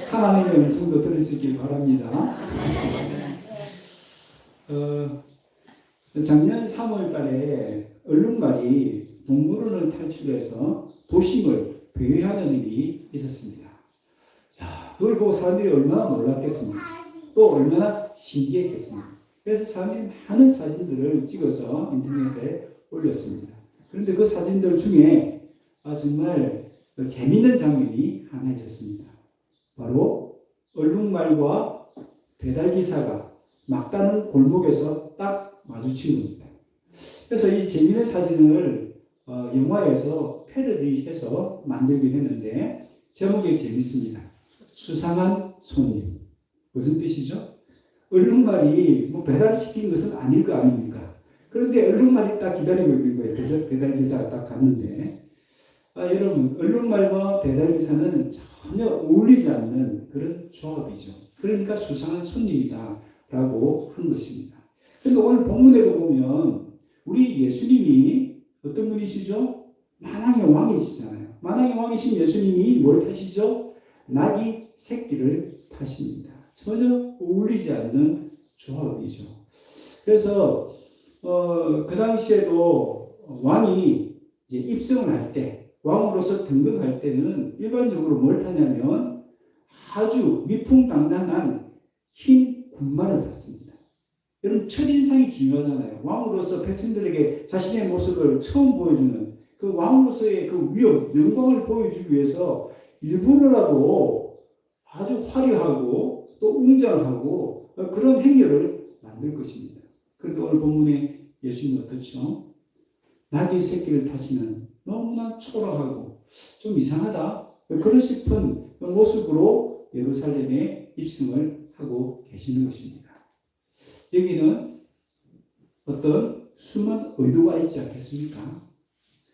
하나님의 음성도 들을 수 있길 바랍니다. 작년 3월 달에 얼룩말이 동물원을 탈출해서 도심을 배회하는 일이 있었습니다. 그걸 보고 사람들이 얼마나 놀랐겠습니까? 또 얼마나 신기했겠습니까? 그래서 사람들이 많은 사진들을 찍어서 인터넷에 올렸습니다. 그런데 그 사진들 중에 정말 재미있는 장면이 하나 있었습니다. 바로 얼룩말과 배달기사가 막다른 골목에서 딱 마주친 겁니다. 그래서 이 재미있는 사진을 영화에서 패러디해서 만들긴 했는데 제목이 재밌습니다. 수상한 손님. 무슨 뜻이죠? 얼룩말이 배달시킨 것은 아닐 거 아닙니까? 그런데 얼룩말이 딱 기다리고 있는 거예요. 그래서 배달기사가 딱 갔는데 여러분, 얼룩말과 배달기사는 전혀 어울리지 않는 그런 조합이죠. 그러니까 수상한 손님이다 라고 한 것입니다. 그런데 오늘 본문에도 보면 우리 예수님이 어떤 분이시죠? 만왕의 왕이시잖아요. 만왕의 왕이신 예수님이 뭘 타시죠? 나귀 새끼를 타십니다. 전혀 어울리지 않는 조합이죠. 그래서 그 당시에도 왕이 이제 입성을 할 때, 왕으로서 등극할 때는 일반적으로 뭘 타냐면 아주 위풍당당한 흰 군마를 탔습니다. 여러분, 첫인상이 중요하잖아요. 왕으로서 백성들에게 자신의 모습을 처음 보여주는 그 왕으로서의 그 위엄, 영광을 보여주기 위해서 일부러라도 아주 화려하고 또 웅장하고 그런 행렬을 만들 것입니다. 그런데 오늘 본문에 예수님은 어떻죠? 나귀 새끼를 타시는 너무나 초라하고 좀 이상하다 그런 싶은 모습으로 예루살렘에 입성을 하고 계시는 것입니다. 여기는 어떤 숨은 의도가 있지 않겠습니까?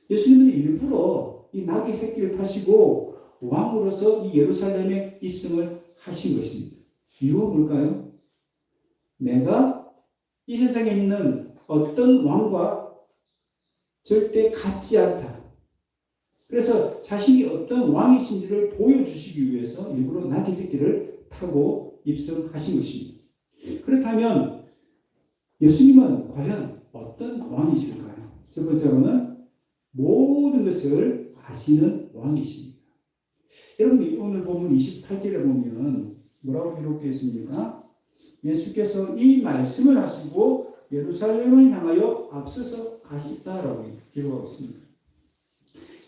예수님은 일부러 이 나귀 새끼를 타시고 왕으로서 이 예루살렘에 입성을 하신 것입니다. 이유가 뭘까요? 내가 이 세상에 있는 어떤 왕과 절대 같지 않다. 그래서 자신이 어떤 왕이신지를 보여주시기 위해서 일부러 나귀 새끼를 타고 입성하신 것입니다. 그렇다면 예수님은 과연 어떤 왕이실까요? 첫 번째로는 모든 것을 아시는 왕이십니다. 여러분, 오늘 보면 28절에 보면 뭐라고 기록되어 있습니까? 예수께서 이 말씀을 하시고 예루살렘을 향하여 앞서서 가시다라고 기록하고 있습니다.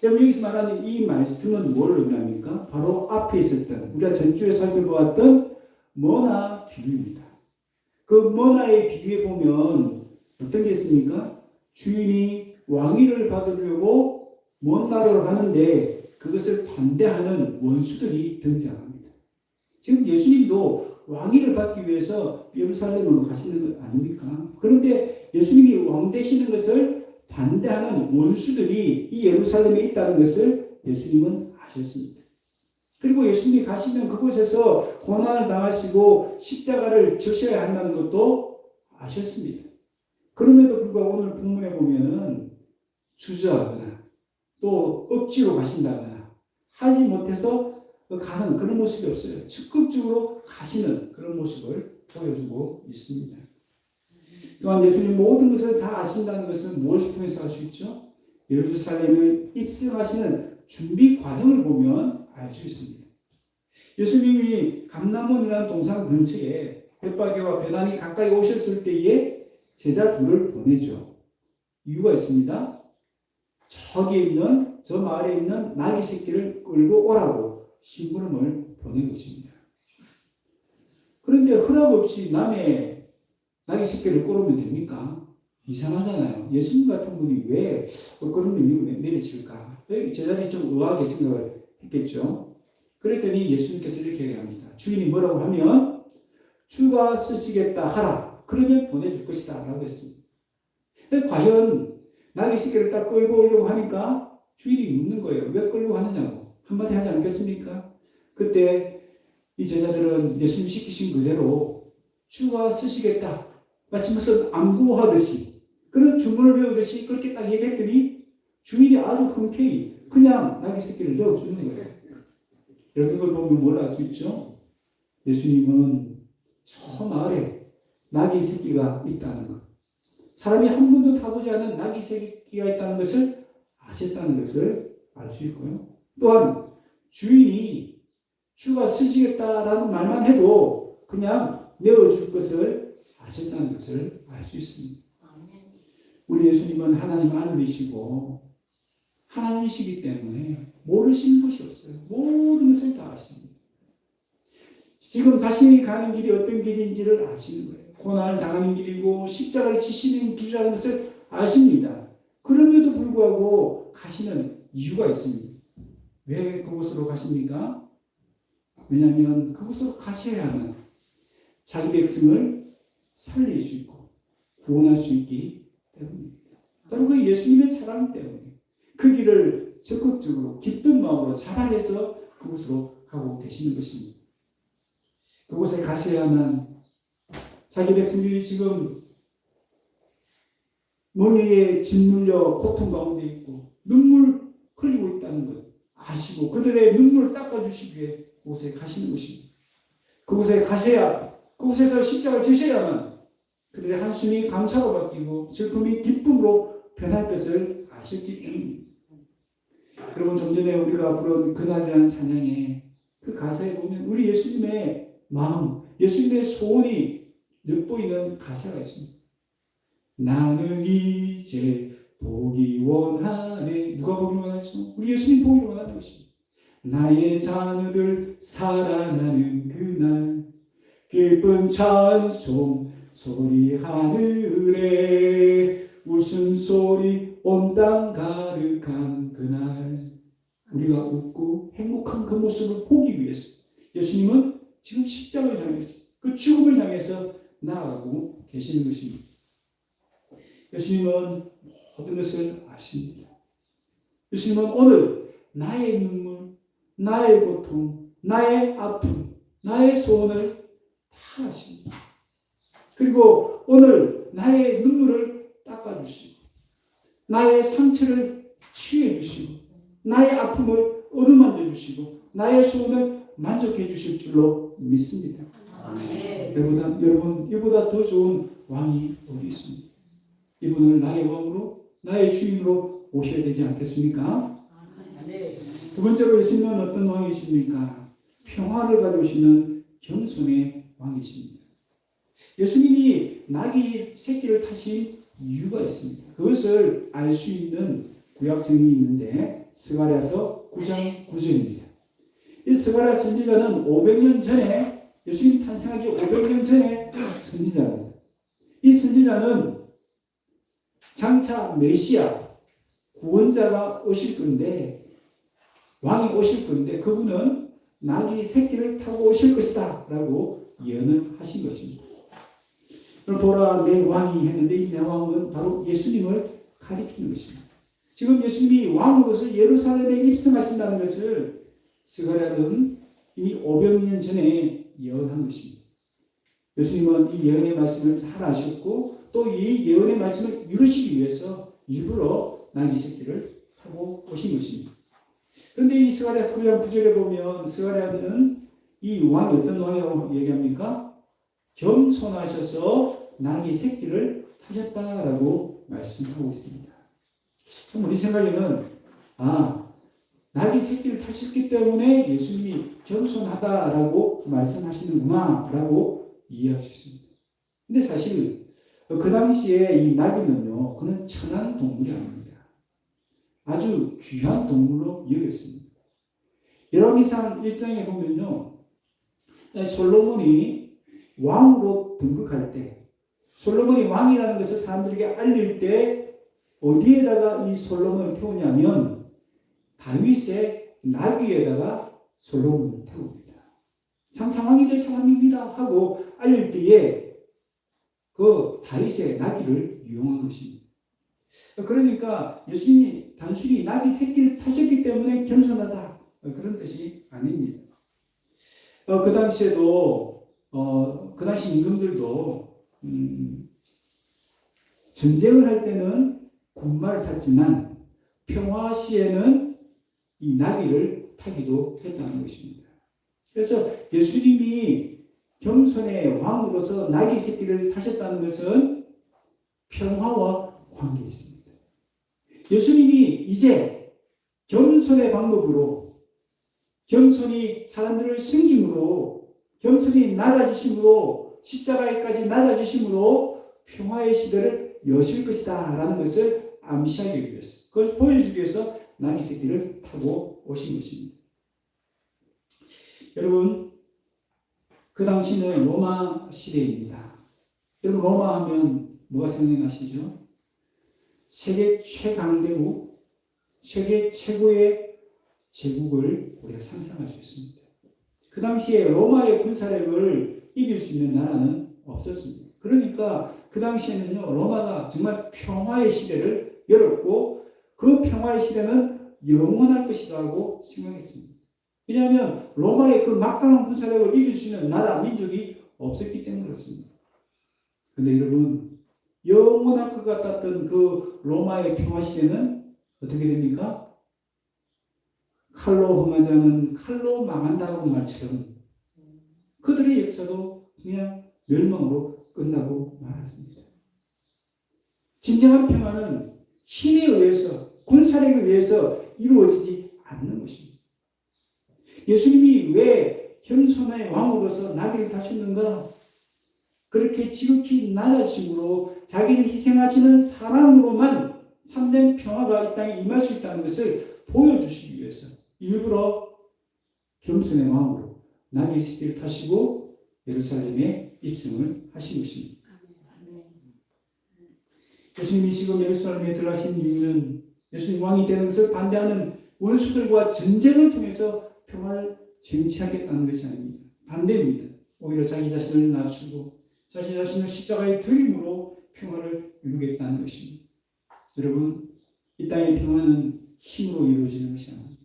여러분, 여기서 말하는 이 말씀은 뭘 의미합니까? 바로 앞에 있었던 우리가 전주에 살펴보았던 머나 비유입니다. 그 머나의 비유에 보면 어떤 게 있습니까? 주인이 왕위를 받으려고 먼 나라로 가는데 그것을 반대하는 원수들이 등장합니다. 지금 예수님도 왕위를 받기 위해서 예루살렘으로 가시는 것 아닙니까? 그런데 예수님이 왕 되시는 것을 반대하는 원수들이 이 예루살렘에 있다는 것을 예수님은 아셨습니다. 그리고 예수님이 가시는 그곳에서 고난을 당하시고 십자가를 지셔야 한다는 것도 아셨습니다. 그럼에도 불구하고 오늘 본문에 보면은 주저하거나 또 억지로 가신다거나 하지 못해서 가는 그런 모습이 없어요. 적극적으로 가시는 그런 모습을 보여주고 있습니다. 또한 예수님 모든 것을 다 아신다는 것은 무엇을 통해서 알 수 있죠? 예루살렘을 입성하시는 준비 과정을 보면 알 수 있습니다. 예수님이 감람원이라는 동산 근처에 벳바게와 베단이 가까이 오셨을 때에 제자 둘을 보내죠. 이유가 있습니다. 저기에 있는 저 마을에 있는 나귀 새끼를 끌고 오라고 심부름을 보낸 것입니다. 그런데 허락 없이 남의 나귀 새끼를 끌으면 됩니까? 이상하잖아요. 예수님 같은 분이 왜 그런 명령을 내리실까? 제자들이 좀 의아하게 생각을 했겠죠. 그랬더니 예수님께서 이렇게 얘기합니다. 주인이 뭐라고 하면 주가 쓰시겠다 하라. 그러면 보내줄 것이다 라고 했습니다. 과연 나귀 새끼를 딱 끌고 오려고 하니까 주인이 묻는 거예요. 왜 끌고 하느냐고. 한마디 하지 않겠습니까? 그때 이 제자들은 예수님 시키신 그대로 주가 쓰시겠다. 마치 무슨 안구하듯이 그런 주문을 배우듯이 그렇게 딱 얘기했더니 주인이 아주 흔쾌히 그냥 나귀 새끼를 넣어주는 거예요. 여러분, 이걸 보면 뭘 알 수 있죠? 예수님은 저 마을에 나귀 새끼가 있다는 것, 사람이 한 번도 타보지 않은 나귀 새끼가 있다는 것을 아셨다는 것을 알 수 있고요. 또한 주인이 주가 쓰시겠다라는 말만 해도 그냥 내어줄 것을 아셨다는 것을 알 수 있습니다. 우리 예수님은 하나님 아들이시고 하나님이시기 때문에 모르시는 것이 없어요. 모든 것을 다 아십니다. 지금 자신이 가는 길이 어떤 길인지를 아시는 거예요. 고난을 당하는 길이고 십자가를 지시는 길이라는 것을 아십니다. 그럼에도 불구하고 가시는 이유가 있습니다. 왜 그곳으로 가십니까? 왜냐하면 그곳으로 가셔야만 자기 백성을 살릴 수 있고 구원할 수 있기 때문입니다. 바로 그 예수님의 사랑 때문에 그 길을 적극적으로 기쁜 마음으로 자발해서 그곳으로 가고 계시는 것입니다. 그곳에 가셔야만 자기 백성들이 지금 멍에에 짓눌려 고통 가운데 있고 눈물 흘리고 있다는 것 아시고 그들의 눈물을 닦아주시기 위해 그곳에 가시는 것입니다. 그곳에 가셔야 그곳에서 십자가를 지셔야만 그들의 한숨이 감사로 바뀌고 슬픔이 기쁨으로 변할 것을 아셨기 때문입니다. 여러분 좀 전에 우리가 부른 그날이라는 찬양에 그 가사에 보면 우리 예수님의 마음, 예수님의 소원이 엿보이는 가사가 있습니다. 나는 이제 보기 원하네. 누가 보기 원하죠? 우리 예수님 보기 원하는 것입니다. 나의 자녀들 살아나는 그날 기쁜 찬송 소리 하늘에 웃음소리 온 땅 가득한 그날 우리가 웃고 행복한 그 모습을 보기 위해서 예수님은 지금 십자가를 향해서 그 죽음을 향해서 나아가고 계시는 것입니다. 예수님은 모든 것을 아십니다. 예수님은 오늘 나의 눈물, 나의 고통, 나의 아픔, 나의 소원을 다 아십니다. 그리고 오늘 나의 눈물을 닦아주시고 나의 상처를 치유해주시고 나의 아픔을 어루만져 주시고 나의 소원을 만족해 주실 줄로 믿습니다. 여러분 이보다 더 좋은 왕이 어디 있습니까? 이분을 나의 왕으로 나의 주인으로 모셔야 되지 않겠습니까? 두 번째로 예수님은 어떤 왕이십니까? 평화를 가져오시는 겸손의 왕이십니다. 예수님이 나귀 새끼를 타신 이유가 있습니다. 그것을 알 수 있는 구약성이 있는데 스가랴서 9장 9절입니다. 이 스가랴 선지자는 500년 전에 예수님 탄생하기 500년 전에 선지자입니다. 이 선지자는 장차 메시아 구원자가 오실 건데 왕이 오실 건데 그분은 나귀 새끼를 타고 오실 것이다 라고 예언을 하신 것입니다. 보라 내 왕이 했는데 이 내 왕은 바로 예수님을 가리키는 것입니다. 지금 예수님이 왕으로서 예루살렘에 입성하신다는 것을 스가랴는 이미 500년 전에 예언한 것입니다. 예수님은 이 예언의 말씀을 잘 아셨고 또 이 예언의 말씀을 이루시기 위해서 일부러 나귀 새끼를 타고 오신 것입니다. 그런데 이 스가랴 9장 9절에 보면 스가랴는 이 왕이 어떤 왕이라고 얘기합니까? 겸손하셔서 나귀 새끼를 타셨다라고 말씀하고 있습니다. 우리 생각에는 나귀 새끼를 타셨기 때문에 예수님이 겸손하다라고 말씀하시는구나 라고 이해할 수 있습니다. 근데 사실 그 당시에 이 나귀는요, 그는 천한 동물이 아닙니다. 아주 귀한 동물로 여겼습니다. 열왕기상 1장에 보면요, 솔로몬이 왕으로 등극할 때, 솔로몬이 왕이라는 것을 사람들에게 알릴 때 어디에다가 이 솔로몬을 태우냐면 다윗의 나귀에다가 솔로몬을 태웁니다. 참 상황이 될 사람입니다 하고 알릴 때에 그 다윗의 나귀를 이용한 것입니다. 그러니까 예수님이 단순히 나귀 새끼를 타셨기 때문에 겸손하다 그런 뜻이 아닙니다. 그 당시에도 그 당시 임금들도 전쟁을 할 때는 군마를 탔지만 평화 시에는 이 나귀를 타기도 했다는 것입니다. 그래서 예수님이 겸손의 왕으로서 나귀 새끼를 타셨다는 것은 평화와 관계 있습니다. 예수님이 이제 겸손의 방법으로, 겸손히 사람들을 섬김으로, 겸손히 낮아지심으로, 십자가에까지 낮아지심으로 평화의 시대를 여실 것이다 라는 것을 암시하기 위해서, 그걸 보여주기 위해서 나귀 새끼를 타고 오신 것입니다. 여러분, 그 당시는 로마 시대입니다. 여러분, 로마 하면 뭐가 생각나시죠? 세계 최강대국, 세계 최고의 제국을 우리가 상상할 수 있습니다. 그 당시에 로마의 군사력을 이길 수 있는 나라는 없었습니다. 그러니까 그 당시에는요, 로마가 정말 평화의 시대를 열었고, 그 평화의 시대는 영원할 것이라고 생각했습니다. 왜냐하면 로마의 그 막강한 군사력을 이길 수 있는 나라, 민족이 없었기 때문에 그렇습니다. 그런데 여러분, 영원할 것 같았던 그 로마의 평화시대는 어떻게 됩니까? 칼로 흥하지 않은 칼로 망한다는 말처럼 그들의 역사도 그냥 멸망으로 끝나고 말았습니다. 진정한 평화는 힘에 의해서, 군사력에 의해서 이루어지지 않는 것입니다. 예수님이 왜 겸손의 왕으로서 나귀를 타셨는가? 그렇게 지극히 낮아심으로 자기를 희생하시는 사람으로만 참된 평화가 이 땅에 임할 수 있다는 것을 보여주시기 위해서 일부러 겸손의 왕으로 나귀 새끼를 타시고 예루살렘에 입성을 하신 것입니다. 예수님이 지금 예루살렘에 들어가신 이유는 예수님 왕이 되는 것을 반대하는 원수들과 전쟁을 통해서 평화를 쟁취하겠다는 것이 아닙니다. 반대입니다. 오히려 자기 자신을 낮추고 자기 자신을 십자가에 들임으로 평화를 이루겠다는 것입니다. 여러분, 이 땅의 평화는 힘으로 이루어지는 것이 아닙니다.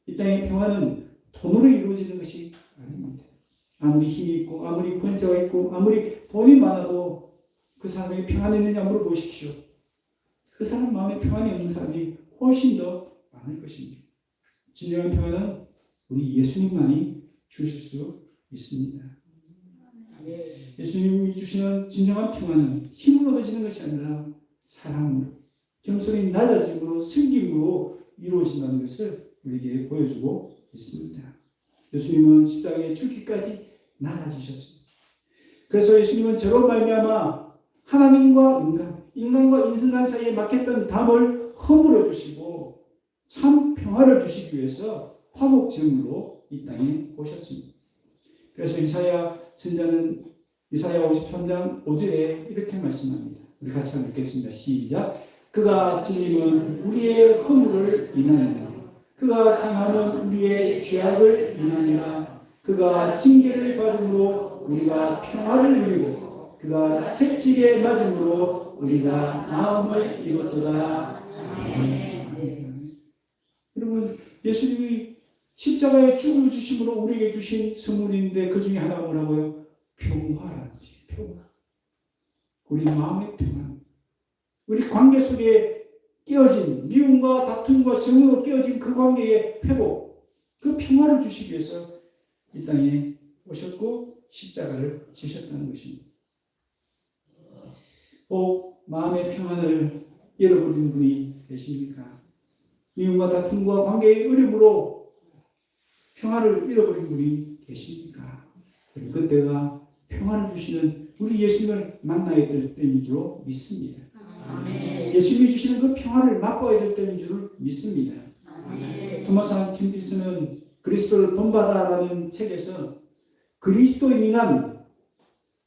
이 땅의 평화는 돈으로 이루어지는 것이 아닙니다. 아무리 힘이 있고 아무리 권세가 있고 아무리 돈이 많아도 그 사람에게 평안이 있느냐 물어보십시오. 그 사람 마음에 평안이 없는 사람이 훨씬 더 많을 것입니다. 진정한 평안은 우리 예수님만이 주실 수 있습니다. 예수님이 주시는 진정한 평안은 힘으로 얻어지는 것이 아니라 사랑으로, 겸손히 낮아짐으로, 섬김으로 이루어진다는 것을 우리에게 보여주고 있습니다. 예수님은 십자가에 죽기까지 낮아지셨습니다. 그래서 예수님은 저로 말미암아 하나님과 인간과 인간 사이에 막혔던 담을 허물어 주시고 참 평화를 주시기 위해서 화목제물로 이 땅에 오셨습니다. 그래서 이사야 선자는 이사야 53장 5절에 이렇게 말씀합니다. 우리 같이 한번 읽겠습니다. 시작. 그가 찔림은 우리의 허물을 인하니라. 그가 상함은 우리의 죄악을 인하니라. 그가 징계를 받음으로 우리가 평화를 누리고 그가 채찍에 맞음으로 우리가 나음을 입었도다. 여러분, 예수님이 십자가에 죽음을 주심으로 우리에게 주신 선물인데 그 중에 하나가 뭐라고요? 평화라는 것이에요. 평화. 우리 마음의 평화. 우리 관계 속에 깨어진 미움과 다툼과 정으로 깨어진 그 관계의 회복, 그 평화를 주시기 위해서 이 땅에 오셨고 십자가를 지셨다는 것입니다. 마음의 평안을 잃어버린 분이 계십니까? 미움과 다툼과 관계의 어려움으로 평화를 잃어버린 분이 계십니까? 그때가 평화를 주시는 우리 예수님을 만나야 될 때인 줄 믿습니다. 아멘. 예수님이 주시는 그 평화를 맛봐야 될 때인 줄 믿습니다. 아멘. 토마스 킴피스는 그리스도를 본받아라는 책에서 그리스도인이란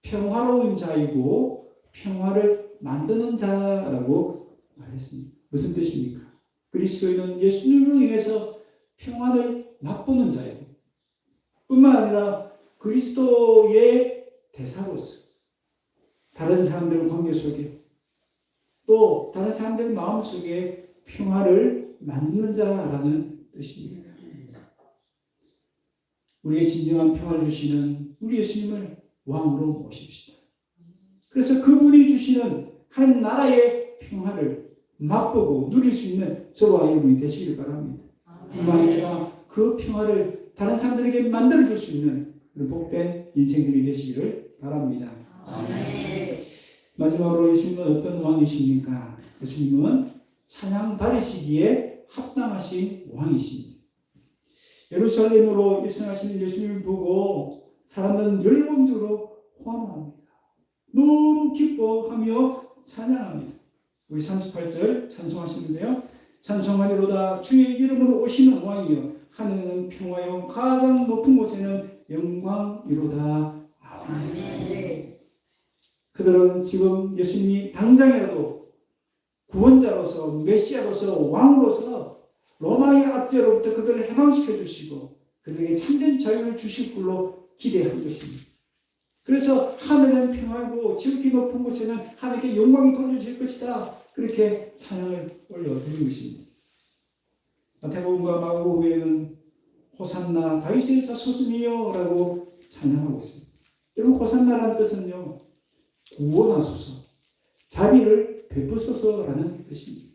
평화로운 자이고 평화를 만드는 자라고 말했습니다. 무슨 뜻입니까? 그리스도인은 예수님으로 인해서 평화를 맛보는 자예요. 뿐만 아니라 그리스도의 대사로서 다른 사람들 관계 속에 또 다른 사람들 마음 속에 평화를 만드는 자라는 뜻입니다. 우리의 진정한 평화를 주시는 우리 예수님을 왕으로 모십시다. 그래서 그분이 주시는 한 나라의 평화를 맛보고 누릴 수 있는 저와 여러분이 되시길 바랍니다. 뿐만 아니라 그 평화를 다른 사람들에게 만들어줄 수 있는 그런 복된 인생들이 되시기를 바랍니다. 아멘. 마지막으로 예수님은 어떤 왕이십니까? 예수님은 찬양 받으시기에 합당하신 왕이십니다. 예루살렘으로 입성하시는 예수님을 보고 사람들은 열광적으로 환호합니다. 너무 기뻐하며 찬양합니다. 우리 38절 찬송하시는데요. 찬송하리로다 주의 이름으로 오시는 왕이여 하늘은 평화요 가장 높은 곳에는 영광이로다. 아멘. 그들은 지금 예수님이 당장이라도 구원자로서 메시아로서 왕으로서 로마의 압제로부터 그들을 해방시켜 주시고 그들에게 참된 자유를 주실 걸로 기대한 것입니다. 그래서 하늘은 평화이고 지극히 높은 곳에는 하나님께 영광이 돌려질 것이다. 그렇게 찬양을 올려드린 것입니다. 마태복음과 마가복음에는 호산나 다윗의 자손이여 라고 찬양하고 있습니다. 여러분 호산나라는 뜻은요 구원하소서 자비를 베푸소서라는 뜻입니다.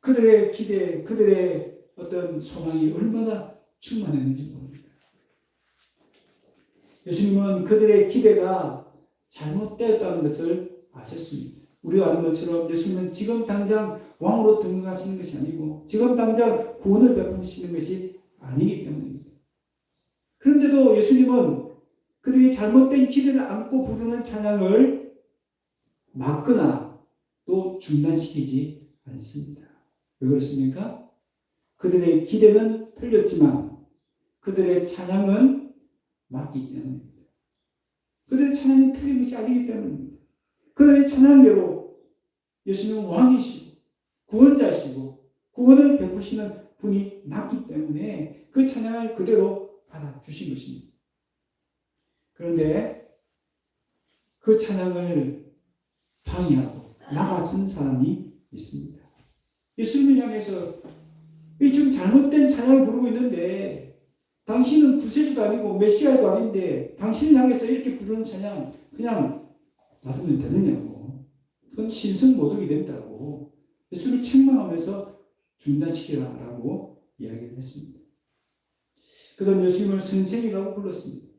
그들의 기대, 그들의 어떤 소망이 얼마나 충만했는지 모릅니다. 예수님은 그들의 기대가 잘못되었다는 것을 아셨습니다. 우리가 아는 것처럼 예수님은 지금 당장 왕으로 등극하시는 것이 아니고 지금 당장 구원을 베푸시는 것이 아니기 때문입니다. 그런데도 예수님은 그들이 잘못된 기대를 안고 부르는 찬양을 막거나 또 중단시키지 않습니다. 왜 그렇습니까? 그들의 기대는 틀렸지만 그들의 찬양은 맞기 때문입니다. 그들의 찬양은 틀린 것이 아니기 때문입니다. 그들의 찬양대로 예수님은 왕이시고 구원자시고 구원을 베푸시는 분이 맞기 때문에 그 찬양을 그대로 받아주신 것입니다. 그런데 그 찬양을 방해하고 나가선 사람이 있습니다. 예수님을 향해서 이 지금 잘못된 찬양을 부르고 있는데 당신은 구세주도 아니고 메시아도 아닌데 당신을 향해서 이렇게 부르는 찬양 그냥 놔두면 되느냐고. 그건 신성모독이 된다고 예수를 책망하면서 중단시키라라고 이야기를 했습니다. 그다음 예수님을 선생이라고 불렀습니다.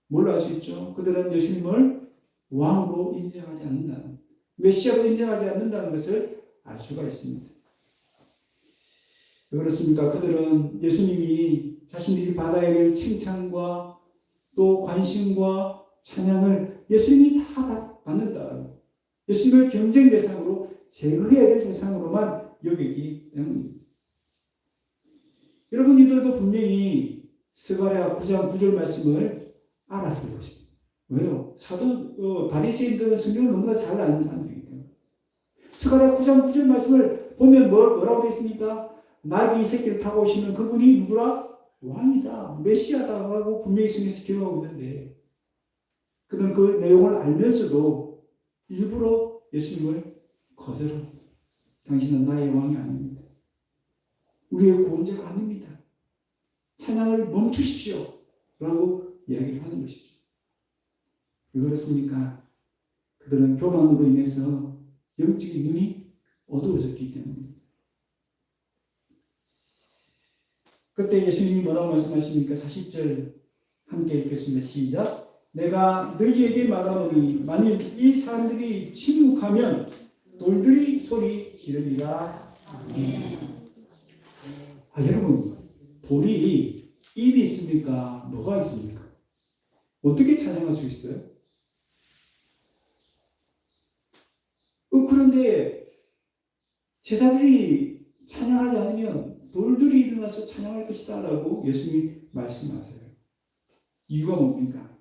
뭘 알 수 있죠? 그들은 예수님을 왕으로 인정하지 않는다는 메시아로 인정하지 않는다는 것을 알 수가 있습니다. 왜 그렇습니까? 그들은 예수님이 자신들이 받아야 될 칭찬과 또 관심과 찬양을 예수님이 다 받는다. 예수님을 경쟁 대상으로 제거해야 될 대상으로만 여기기 때문입니다. 여러분 이들도 분명히 스가랴 9장 9절 말씀을 알았을 것입니다. 왜요? 사도 바리새인들은 성경을 너무나 잘 아는 사람들이기 때문에 스가랴 9장 9절 말씀을 보면 뭐라고 되어 있습니까? 나귀 새끼를 타고 오시는 그분이 누구라? 왕이다. 메시아다라고 분명히 성경에서 기록하고 있는데 그들은 그 내용을 알면서도 일부러 예수님을 거절합니다. 당신은 나의 왕이 아닙니다. 우리의 구원자가 아닙니다. 찬양을 멈추십시오. 라고 이야기를 하는 것이죠. 왜 그렇습니까? 그들은 교만으로 인해서 영적인 눈이 어두워졌기 때문입니다. 그때 예수님이 뭐라고 말씀하십니까? 40절 함께 읽겠습니다. 시작. 내가 너희에게 말하노니 만일 이 사람들이 침묵하면 돌들이 소리 지르리라. 여러분 돌이 입이 있습니까? 뭐가 있습니까? 어떻게 찬양할 수 있어요? 그런데 제사들이 찬양하지 않으면 돌들이 일어나서 찬양할 것이다 라고 예수님이 말씀하세요. 이유가 뭡니까?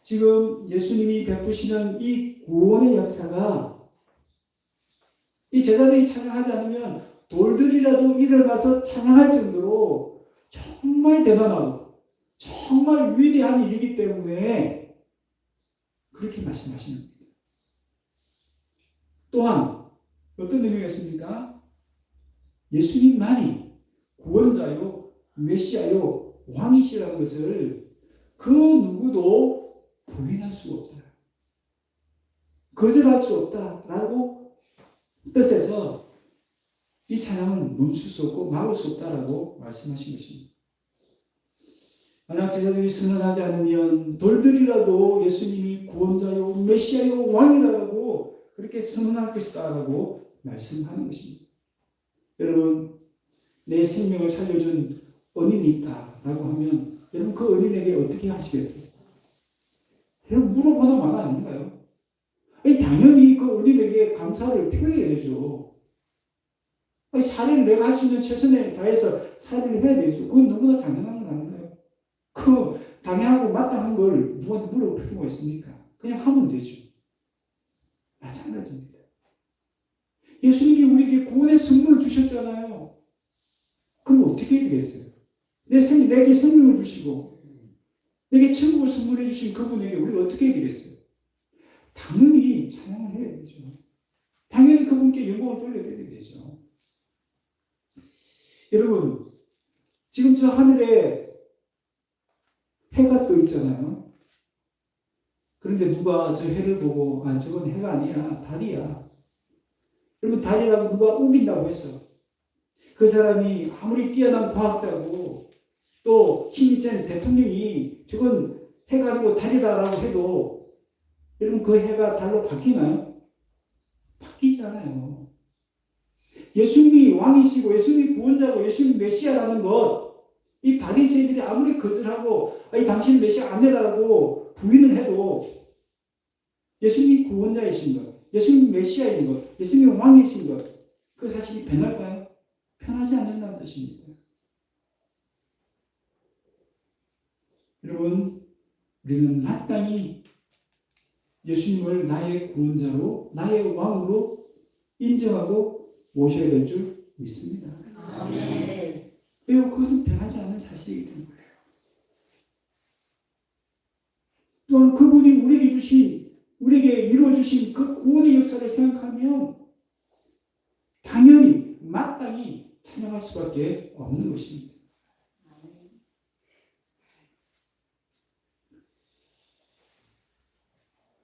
지금 예수님이 베푸시는 이 구원의 역사가 이 제자들이 찬양하지 않으면 돌들이라도 일어나서 찬양할 정도로 정말 대단하고 정말 위대한 일이기 때문에 그렇게 말씀하시는 겁니다. 또한 어떤 의미가 있습니까? 예수님만이 구원자요, 메시아요, 왕이시라는 것을 그 누구도 부인할 수 없다. 거절할 수 없다라고 뜻에서 이 찬양은 멈출 수 없고 막을 수 없다라고 말씀하신 것입니다. 만약 제자들이 선언하지 않으면 돌들이라도 예수님이 구원자요 메시아요 왕이라고 그렇게 선언할 것이다라고 말씀하는 것입니다. 여러분, 내 생명을 살려준 은인이 있다라고 하면 여러분 그 은인에게 어떻게 하시겠어요? 여러분 물어보나 말 아닌가요? 아니, 당연히 그 은인에게 감사를 표해야 되죠. 아니, 살인을 내가 할 수 있는 최선을 다해서 살인을 해야 되죠. 그건 누구나 당연한 건 아닌가요? 그 당연하고 마땅한 걸 누구한테 물어볼 필요가 있습니까? 그냥 하면 되죠. 마찬가지입니다. 예수님이 우리에게 구원의 선물을 주셨잖아요. 그럼 어떻게 해야 되겠어요? 내게 생명을 주시고 내게 천국을 선물해 주신 그분에게 우리가 어떻게 해야 되겠어요? 당연히 찬양을 해야 되죠. 당연히 그분께 영광을 돌려드려야 되죠. 여러분, 지금 저 하늘에 해가 떠 있잖아요. 그런데 누가 저 해를 보고 저건 해가 아니야, 달이야. 여러분, 달이라고 누가 우긴다고 했어. 그 사람이 아무리 뛰어난 과학자고 또 힘이 센 대통령이 저건 해가 아니고 달이다라고 해도 여러분 그 해가 달로 바뀌나요? 바뀌지 않아요. 예수님이 왕이시고 예수님이 구원자고 예수님이 메시아라는 것, 이 바리새인들이 아무리 거절하고 당신 메시아 아니라고 부인을 해도 예수님이 구원자이신 것, 예수님이 메시아인 것, 예수님이 왕이신 것, 그 사실이 변할까요? 변하지 않는다는 뜻입니다. 여러분, 우리는 마땅히 예수님을 나의 구원자로, 나의 왕으로 인정하고 모셔야 될 줄 믿습니다. 아멘. 왜요? 그것은 변하지 않는 사실이기 때문에. 또한 그분이 우리에게 이루어주신 그 구원의 역사를 생각하면 당연히 마땅히 찬양할 수밖에 없는 것입니다.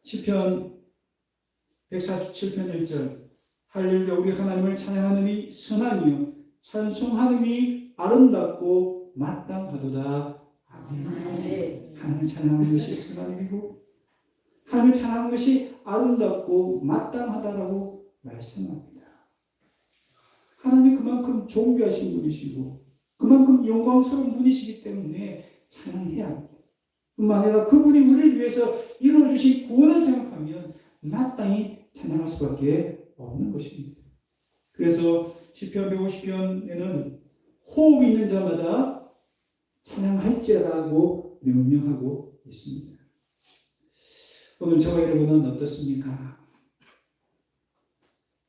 시편 147편 1절 할렐루야 우리 하나님을 찬양하느니 선하니요 찬송하느니 아름답고 마땅하도다. 아멘. 하나님을 찬양하는 것이 선함이고 하나님을 찬양하는 것이 아름답고 마땅하다라고 말씀합니다. 하나님이 그만큼 존귀하신 분이시고 그만큼 영광스러운 분이시기 때문에 찬양해야 합니다. 뿐만 아니라 그분이 우리를 위해서 이루어주신 구원을 생각하면 마땅히 찬양할 수밖에 없는 것입니다. 그래서 시편 150편에는 호흡 있는 자마다 찬양할지라고 명령하고 있습니다. 오늘 저와 여러분은 어떻습니까?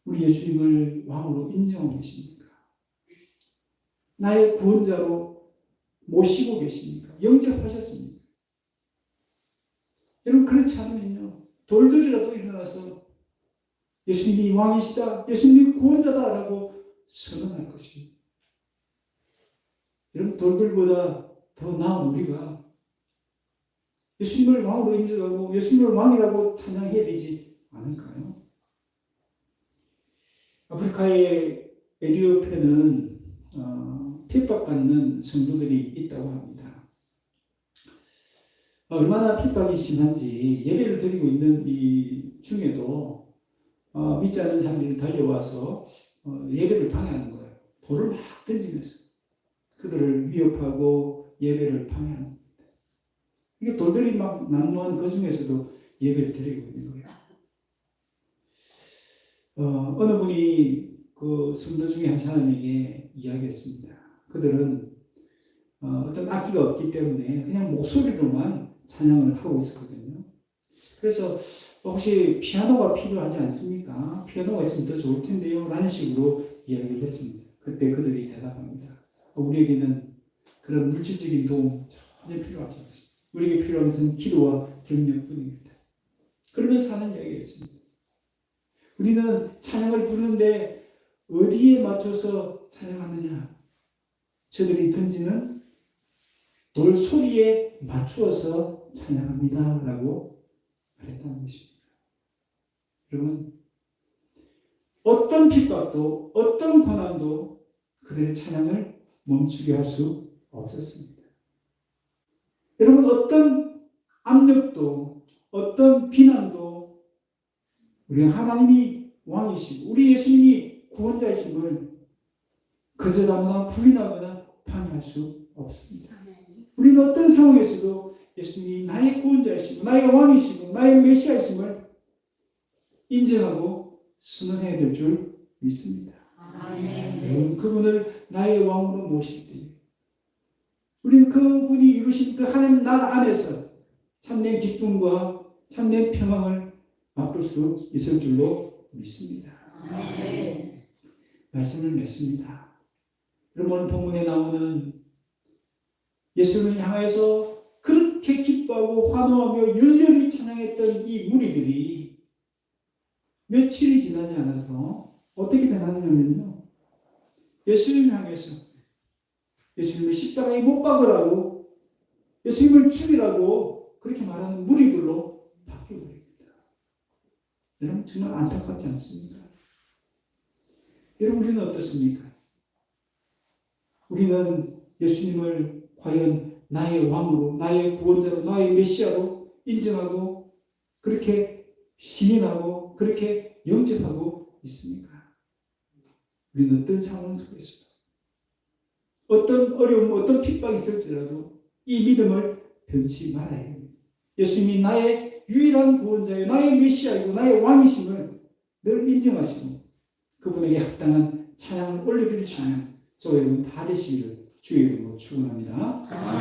우리 예수님을 왕으로 인정하고 계십니까? 나의 구원자로 모시고 계십니까? 영접하셨습니까? 여러분 그렇지 않으면요 돌들이라도 일어나서 예수님이 왕이시다, 예수님이 구원자다라고 선언할 것입니다. 여러분 돌들보다 더 나은 우리가 예수님을 왕으로 인정하고 예수님을 왕이라고 찬양해야 되지 않을까요? 아프리카의 에티오피아는 핍박받는 성도들이 있다고 합니다. 얼마나 핍박이 심한지 예배를 드리고 있는 이 중에도 믿지 않는 사람들이 달려와서 예배를 방해하는 거예요. 돌을 막 던지면서 그들을 위협하고 예배를 방해하는 겁니다. 이게 돌들이 막 난무한 그 중에서도 예배를 드리고 있는 거예요. 어느 분이 그 성도 중에 한 사람에게 이야기했습니다. 그들은 어떤 악기가 없기 때문에 그냥 목소리로만 찬양을 하고 있었거든요. 그래서 혹시 피아노가 필요하지 않습니까? 피아노가 있으면 더 좋을 텐데요. 라는 식으로 이야기를 했습니다. 그때 그들이 대답합니다. 우리에게는 그런 물질적인 도움 전혀 필요하지 않습니다. 우리에게 필요한 것은 기도와 경력뿐입니다. 그러면서 하는 이야기였습니다. 우리는 찬양을 부르는데 어디에 맞춰서 찬양하느냐? 저들이 던지는 돌 소리에 맞추어서 찬양합니다. 라고 말했다는 것입니다. 여러분, 어떤 핍박도 어떤 고난도 그들의 찬양을 멈추게 할 수 없었습니다. 어떤 압력도 어떤 비난도 우리는 하나님이 왕이시고 우리 예수님이 구원자이심을 거절하거나 부인하거나 방해할 수 없습니다. 우리는 어떤 상황에서도 예수님이 나의 구원자이시고 나의 왕이시고 나의 메시아이심을 인정하고 선언해야 될 줄 믿습니다. 그분을 나의 왕으로 모실 때 우리는 그분이 이루신 그 하나님 나라 안에서 참된 기쁨과 참된 평강을 맛볼 수 있을 줄로 믿습니다. 말씀을 맺습니다. 여러분 오늘 본문에 나오는 예수님을 향해서 그렇게 기뻐하고 환호하며 열렬히 찬양했던 이 무리들이 며칠이 지나지 않아서 어떻게 변하느냐면요. 예수님을 향해서 예수님을 십자가에 못 박으라고 예수님을 죽이라고 그렇게 말하는 무리들로 바뀌어버립니다. 여러분 정말 안타깝지 않습니까? 여러분 우리는 어떻습니까? 우리는 예수님을 과연 나의 왕으로 나의 구원자로 나의 메시아로 인정하고 그렇게 신인하고 그렇게 영접하고 있습니까? 우리는 어떤 상황 속에서 어떤 어려움, 어떤 핍박이 있을지라도 이 믿음을 변치 말아야 합니다. 예수님이 나의 유일한 구원자요, 나의 메시아이고 나의 왕이심을 늘 인정하시고 그분에게 합당한 찬양을 올려드릴 수 있는 저와 여러분 다 되시기를 주의 이름으로 축원합니다.